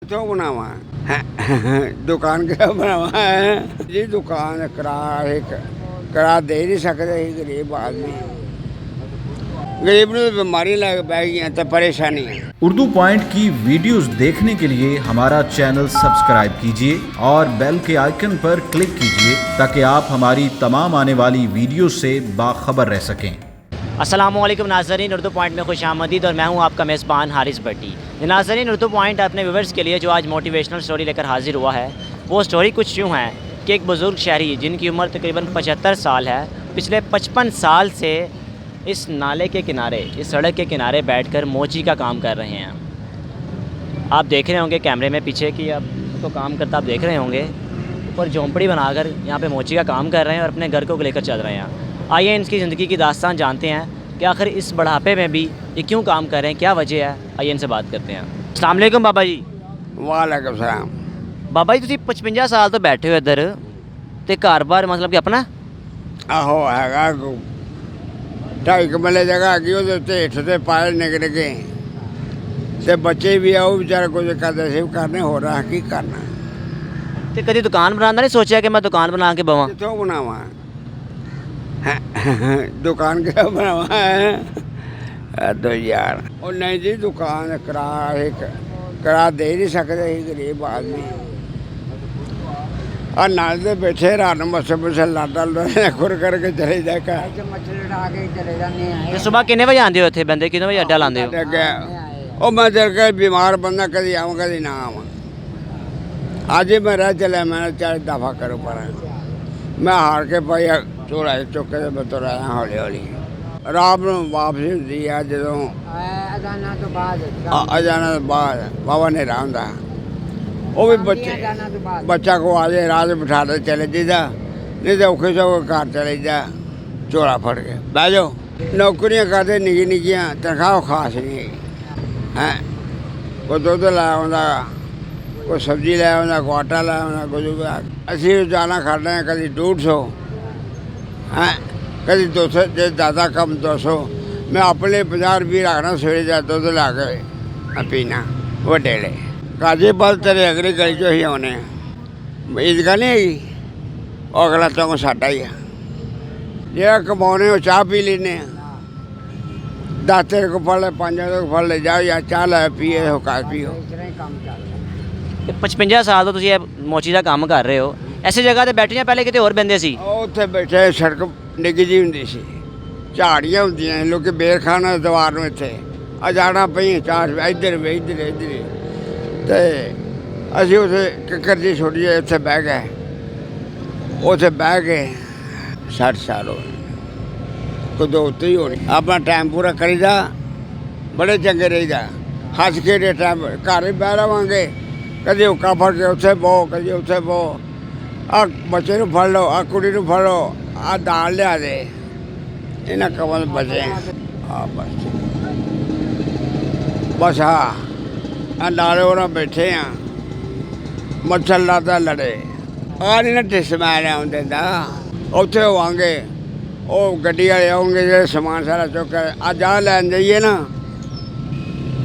क्यों बनावा दुकान क्या बनावा जी दुकान करा दे नहीं सकते गरीब आदमी गरीब ने बीमारी लग पै गई तो परेशानी है। उर्दू पॉइंट की वीडियोस देखने के लिए हमारा चैनल सब्सक्राइब कीजिए और बेल के आइकन पर क्लिक कीजिए ताकि आप हमारी तमाम आने वाली वीडियो से बाखबर रह सकें। अस्सलामुअलैकुम नाज़रीन, उर्दू पॉइंट में खुश आमदीद और मैं हूं आपका मेज़बान हारिस भट्टी। नाज़रीन, उर्दू पॉइंट अपने व्यूवर्स के लिए जो आज मोटिवेशनल स्टोरी लेकर हाजिर हुआ है वो स्टोरी कुछ यूँ है कि एक बुज़ुर्ग शहरी जिनकी उम्र तकरीबन 75 साल है, पिछले 55 साल से इस नाले के किनारे, इस सड़क के किनारे बैठकर मोची का काम कर रहे हैं। आप देख रहे होंगे कैमरे में पीछे कि अब तो काम करता आप देख रहे होंगे, ऊपर झोंपड़ी बनाकर यहाँ पे मोची का काम कर रहे हैं और अपने घर को लेकर चल रहे हैं। आइए इनकी ज़िंदगी की दास्तान जानते हैं कि आखिर इस बुढ़ापे में भी ये क्यों काम कर रहे हैं, क्या वजह है। आइए इनसे बात करते हैं। अस्सलाम वालेकुम बाबा जी। वालेकुम सलाम। बाबा जी तुसीं 55 साल तो बैठे हो इधर ते घर बार मतलब कि अपना आहो हैगा 2.5 कमरे जगह हैगी ਉਹਦੇ ਉੱਤੇ ਹੇਠ ਤੇ ਪਾਏ ਨਿਕ ਨਿਕੇ ਤੇ ਬੱਚੇ ਵੀ ਆ ਉਹ ਵਿਚਾਰੇ ਕੁਝ ਕਰਦੇ ਸੀ ਕਰਨੇ ਹੋ ਰਹਾ ਕੀ ਕਰਨਾ ਤੇ ਕਦੀ ਦੁਕਾਨ ਬਣਾਉਣ ਦਾ ਨਹੀਂ ਸੋਚਿਆ ਕਿ ਮੈਂ ਦੁਕਾਨ ਬਣਾ ਕੇ ਬਵਾਂ? ਕਿੱਥੋਂ ਬਣਾਵਾਂ ਦੁਕਾਨ ਕਿਹੜਾ ਬਣਾਵਾਂ ਦੋ ਯਾਰ ਉਹ ਨਹੀਂ ਜੀ ਦੁਕਾਨ ਕਰਾ ਦੇ ਨਹੀਂ ਸਕਦੇ ਗਰੀਬ ਆਦਮੀ ਆ ਨਾਲ ਦੇ ਬੈਠੇ ਰਾਤ ਨੂੰ ਮਸੇ ਲਾਡਾ ਖੁਰ ਕਰਕੇ ਚਲੇ ਜਾ ਕੇ ਮੱਛਰ ਲੜਾ ਕੇ ਚਲੇ ਜਾਂਦੇ ਆ। ਤੇ ਸਵੇਰ ਕਿੰਨੇ ਵਜੇ ਆਉਂਦੇ ਹੋ ਇੱਥੇ ਬੰਦੇ, ਕਿੰਨੇ ਵਜੇ ਅੱਡਾ ਲਾਉਂਦੇ ਹੋ? ਉਹ ਮੈਂ ਜਦ ਕੇ ਬਿਮਾਰ ਬੰਦਾ ਕਦੀ ਆਵਾਂ ਕਦੀ ਨਾ ਆਵਾਂ। ਅੱਜ ਮੈਂ ਰਹਿ ਚਲਿਆ, ਮੈਂ ਚਾਹੇ ਦਫਾ ਕਰੋ ਪਰ ਮੈਂ ਹਾਰ ਕੇ ਭਾਈ ਝੋਲਾ ਚੁੱਕ ਕੇ ਮੈਂ ਤੁਰ ਆਇਆ ਹੌਲੀ ਹੌਲੀ। ਰਾਤ ਨੂੰ ਵਾਪਸੀ ਹੁੰਦੀ ਆ ਜਦੋਂ ਅਜ਼ਾਨਾਂ ਤੋਂ ਬਾਅਦ ਬਾਬਾ ਨੇ ਰਾਹ ਹੁੰਦਾ ਉਹ ਵੀ ਬੱਚਾ ਕੋ ਆ ਜਾਏ ਰਾਹ 'ਚ ਬਿਠਾ ਦੇ ਚਲੇ ਜਾਈਦਾ, ਨਹੀਂ ਤਾਂ ਔਖੇ ਸੌਖੇ ਘਰ ਚਲੇ ਜਾ ਝੋਲਾ ਫੜ ਕੇ ਬਹਿ ਜਾਓ। ਨੌਕਰੀਆਂ ਕਰਦੇ ਨਿੱਕੀਆਂ ਤਨਖਾਹ ਖਾਸ ਨਹੀਂ ਹੈਗੀ ਹੈਂ। ਕੋਈ ਦੁੱਧ ਲੈ ਆਉਂਦਾ, ਕੋਈ ਸਬਜ਼ੀ ਲੈ ਆਉਂਦਾ, ਕੋਈ ਆਟਾ ਲੈ ਆਉਂਦਾ, ਕੁਝ ਅਸੀਂ ਰੋਜ਼ਾਨਾ ਖਾਂਦੇ ਹਾਂ ਕਦੀ 150 ਹੈਂ, ਕਦੀ 200 ਜੇ ਜ਼ਿਆਦਾ ਕੰਮ 200। ਮੈਂ ਆਪਣੇ 50 ਰੁਪਏ ਰੱਖਣਾ ਸਵੇਰੇ ਜਾ ਦੁੱਧ ਲਾ ਕੇ ਪੀਣਾ ਵੱਡੇ ਲੈ ਕਾਜੇਪਾਲ ਤੇਰੇ ਅਗਲੀ ਗਲੀ 'ਚੋਂ ਹੀ ਆਉਣੇ ਆ। ਈਦਗਾਹ ਨਹੀਂ ਹੈਗੀ, ਉਹ ਅਗਲਾ ਤਾਂ ਸਾਡਾ ਹੀ ਆ। ਜਿਹੜਾ ਕਮਾਉਣੇ ਉਹ ਚਾਹ ਪੀ ਲੈਂਦੇ ਆ। 10 ਤੇਰੇ ਕੋ ਫੜ ਲੈ, 5 ਤੇਰੇ ਕੋ ਫੜ ਲੈ, ਜਾਓ ਜਾਂ ਚਾਹ ਲੈ ਪੀਏ ਹੋ ਕਾ ਪੀਓ। 55 ਸਾਲ ਤੋਂ ਤੁਸੀਂ ਇਹ ਮੋਚੀ ਦਾ ਕੰਮ ਕਰ ਰਹੇ ਹੋ, ਐਸੀ ਜਗ੍ਹਾ ਤੇ ਬੈਠੇ ਜਾਂ ਪਹਿਲੇ ਕਿਤੇ ਹੋਰ ਬੰਦੇ ਸੀ? ਉਹ ਉੱਥੇ ਬੈਠੇ, ਸੜਕ ਨਿੱਘੀ ਜਿਹੀ ਹੁੰਦੀ ਸੀ, ਝਾੜੀਆਂ ਹੁੰਦੀਆਂ ਸੀ, ਲੋਕੀ ਬੇਰ ਖਾਣਾ ਦੀਵਾਰ ਨੂੰ ਇੱਥੇ ਆ ਜਾਣਾ ਪਈ ਚਾਰ ਇੱਧਰ ਤੇ ਅਸੀਂ ਉੱਥੇ ਕਿੱਕਰ ਜੀ ਛੋਟੀ ਜਿਹੀ ਉੱਥੇ ਬਹਿ ਗਏ। ਉੱਥੇ ਬਹਿ ਕੇ 60 ਸਾਲ ਹੋ ਕਦੋਂ ਉੱਤੇ ਹੀ ਹੋਣੀ। ਆਪਣਾ ਟਾਈਮ ਪੂਰਾ ਕਰੀਦਾ, ਬੜੇ ਚੰਗੇ ਰਹੀਦਾ, ਹੱਸ ਖੇਡੇ ਟਾਈਮ ਘਰ ਹੀ ਬਹਿ ਰਵਾਂਗੇ। ਕਦੇ ਹੁੱਕਾ ਫੜ ਕੇ ਉੱਥੇ ਬਹੋ, ਕਦੇ ਉੱਥੇ ਬਹੋ। ਆ ਬੱਚੇ ਨੂੰ ਫੜ ਲਓ, ਆ ਕੁੜੀ ਨੂੰ ਫੜ ਲਓ, ਆ ਦਾਲ ਲਿਆ ਦੇ, ਇਹਨਾਂ ਕੰਮਾਂ ਤੋਂ ਬਚੇ ਆ ਬਸ ਆ ਨਾਲੇ ਉਹਨਾਂ ਬੈਠੇ ਆ ਮੱਛਰ ਲੜਦਾ ਲੜੇ ਆ ਨਹੀਂ ਨਾ ਟਿਸਮੈਨ ਆਉਂਦੇ ਦਾ। ਉੱਥੇ ਹੋਵਾਂਗੇ ਉਹ ਗੱਡੀ ਵਾਲੇ ਆਉਂਗੇ ਜਿਹੜੇ ਸਮਾਨ ਸਾਰਾ ਚੁੱਕ ਕੇ ਅੱਜ ਆਹ ਲੈਣ ਜਾਈਏ ਨਾ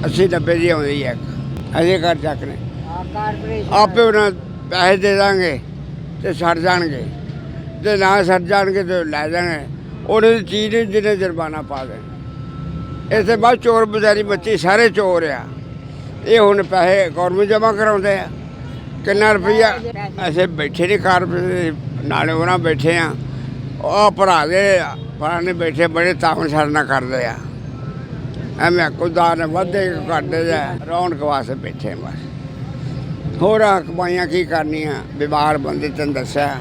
80-90 ਦੀ ਆਉਂਦੀ ਹੈ। ਅਸੀਂ ਘਰ ਚੱਕਨੇ ਆਪੇ ਉਹਨਾਂ ਪੈਸੇ ਦੇ ਦਾਂਗੇ ਤੇ ਛੱਡ ਜਾਣਗੇ, ਜੇ ਨਾ ਛੱਡ ਜਾਣਗੇ ਤੇ ਲੈ ਜਾਣਗੇ। ਉਹਨੇ ਚੀਜ਼ ਨਹੀਂ ਜਿਹਨੇ ਜੁਰਮਾਨਾ ਪਾ ਦੇਣਾ। ਇਸ ਤੋਂ ਬਾਅਦ ਚੋਰ ਬਜ਼ਾਰੀ ਬੱਚੀ ਸਾਰੇ ਚੋਰ ਆ। ਇਹ ਹੁਣ ਪੈਸੇ ਗੌਰਮੈਂਟ ਜਮ੍ਹਾਂ ਕਰਾਉਂਦੇ ਆ। ਕਿੰਨਾ ਰੁਪਈਆ ਅਸੀਂ ਬੈਠੇ ਨਹੀਂ ਘਰ ਨਾਲੇ ਉਹਨਾਂ ਬੈਠੇ ਆ। ਉਹ ਭਰਾ ਨੇ ਬੈਠੇ ਬੜੇ ਤਾਵਨ ਸਰਨਾ ਕਰਦੇ ਆ। ਐਵੇਂ ਕੁਦਾਰ ਨੇ ਵੱਧੇ ਘੱਟਦੇ ਜਾ ਰੌਣਕ ਵਾਸਤੇ ਬੈਠੇ ਬਸ। ਹੋਰ ਕਮਾਈਆਂ ਕੀ ਕਰਨੀਆਂ। ਬਿਮਾਰ ਬੰਦੇ ਤੈਨੂੰ ਦੱਸਿਆ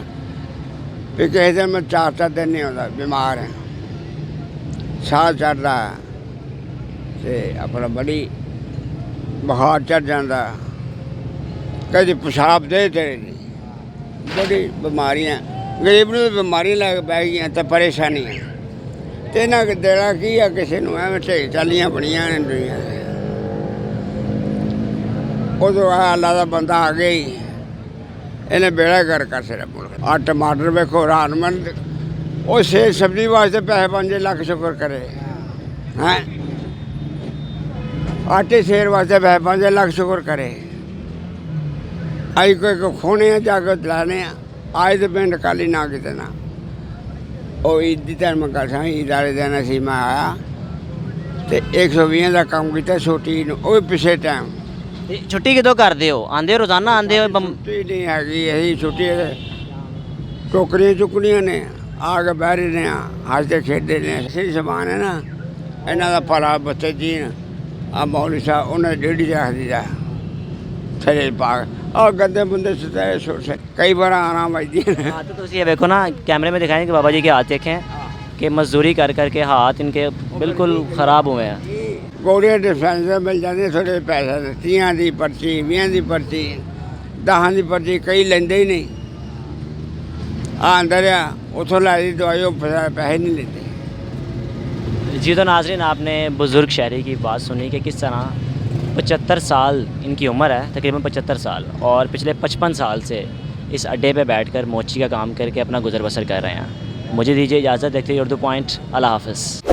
ਵੀ ਕਿਸੇ ਦਿਨ ਮੈਂ 4 ਦਿਨ ਨਹੀਂ ਆਉਂਦਾ, ਬਿਮਾਰ ਹੈ, ਸਾਹ ਚੜ੍ਹਦਾ ਅਤੇ ਆਪਣਾ ਬੜੀ ਬੁਖਾਰ ਚੜ੍ਹ ਜਾਂਦਾ, ਕਦੇ ਪਿਸ਼ਾਬ ਦੇ ਤੇਰੇ ਦੀ ਬੜੀ ਬਿਮਾਰੀਆਂ। ਗਰੀਬ ਨੂੰ ਬਿਮਾਰੀ ਲੱਗ ਪੈ ਗਈਆਂ ਤਾਂ ਪਰੇਸ਼ਾਨੀ ਹੈ। ਅਤੇ ਇਹਨਾਂ ਦੇਣਾ ਕੀ ਆ ਕਿਸੇ ਨੂੰ, ਐਵੇਂ ਢੇਰ ਚਾਲੀਆਂ ਬਣੀਆਂ ਨੇ ਦੁਨੀਆਂ। ਉਦੋਂ ਆ ਅੱਲਾ ਦਾ ਬੰਦਾ ਆ ਗਿਆ ਹੀ, ਇਹਨੇ ਬੇੜਾ ਗਰ ਕਰ ਛੱਡਿਆ ਮੁਲਕ। ਆ ਟਮਾਟਰ ਵੇਖੋ ਰਾਨਮੰਦ, ਉਹ ਸੇਬ ਸਬਜ਼ੀ ਵਾਸਤੇ ਪੈਸੇ 5 ਲੱਖ ਸ਼ੁਕਰ ਕਰੇ ਹੈਂ। ਆਟੇ ਸ਼ੇਰ ਵਾਸਤੇ ਪੈਸੇ 5 ਲੱਖ ਸ਼ੁਕਰ ਕਰੇ। ਅੱਜ ਕੋਈ ਖੋਣੇ ਆ ਜਾ ਕੇ ਲਾਣੇ ਆ ਅੱਜ ਦੇ ਪਿੰਡ ਕਾਲੀ ਨਾ ਕਿਤੇ ਨਾ ਉਹ ਈਦ ਦੀ ਟਾਈਮ ਕਰ ਸਾਂ ਈਦ ਵਾਲੇ ਦਿਨ ਅਸੀਂ ਮੈਂ ਆਇਆ ਤੇ 120 ਦਾ ਕੰਮ ਕੀਤਾ ਛੋਟੀ ਨੂੰ ਉਹ ਵੀ ਪਿਛੇ ਟਾਈਮ ਤੇ ਛੁੱਟੀ ਕਿਦੋਂ ਕਰਦੇ ਹੋ? ਆਉਂਦੇ ਹੋ ਰੋਜ਼ਾਨਾ ਆਉਂਦੇ ਹੋ? ਛੁੱਟੀ ਨਹੀਂ ਹੈਗੀ ਅਸੀਂ ਛੁੱਟੀ ਟੋਕਰੀਆਂ ਚੁੱਕਣੀਆਂ ਨੇ ਆ ਕੇ ਬਹਿ ਰਹੇ ਨੇ ਹੱਸਦੇ ਖੇਡਦੇ ਨੇ ਸਹੀ ਸਮਾਨ ਹੈ ਨਾ ਇਹਨਾਂ ਦਾ ਭਲਾ ਬੱਚੇ ਜੀ ਆ ਮੌਲੀ ਸਾਹਿਬ ਉਹਨਾਂ ਦੀ ਡੇਢੀ ਰੱਖਦੀ ਦਾ ਥਲੇ ਪਾ और गंदे बुंदे सुताए से कई बार आना बजती है। हाँ तो ये देखो ना कैमरे में दिखाएं कि बाबा जी के हाथ देखें कि मजदूरी कर करके हाथ इनके बिल्कुल ख़राब हुए हैं। गोलियां डिस्पेंसर मिल जाते थोड़े पैसे 30 की पर्ची 20 की पर्ची 10 की पर्ची कई लेंदे ही नहीं अंदर उतों लाई दवाई पैसे नहीं लेते। जी तो नाज़रीन आपने बुज़ुर्ग शहरी की बात सुनी कि किस तरह 75 साल इनकी उम्र है, तकरीबन 75 साल, और पिछले 55 साल से इस अड्डे पे बैठकर मोची का काम करके अपना गुजर बसर कर रहे हैं। मुझे दीजिए इजाज़त, देखते हैं उर्दू पॉइंट। अल्लाह हाफ़िज़।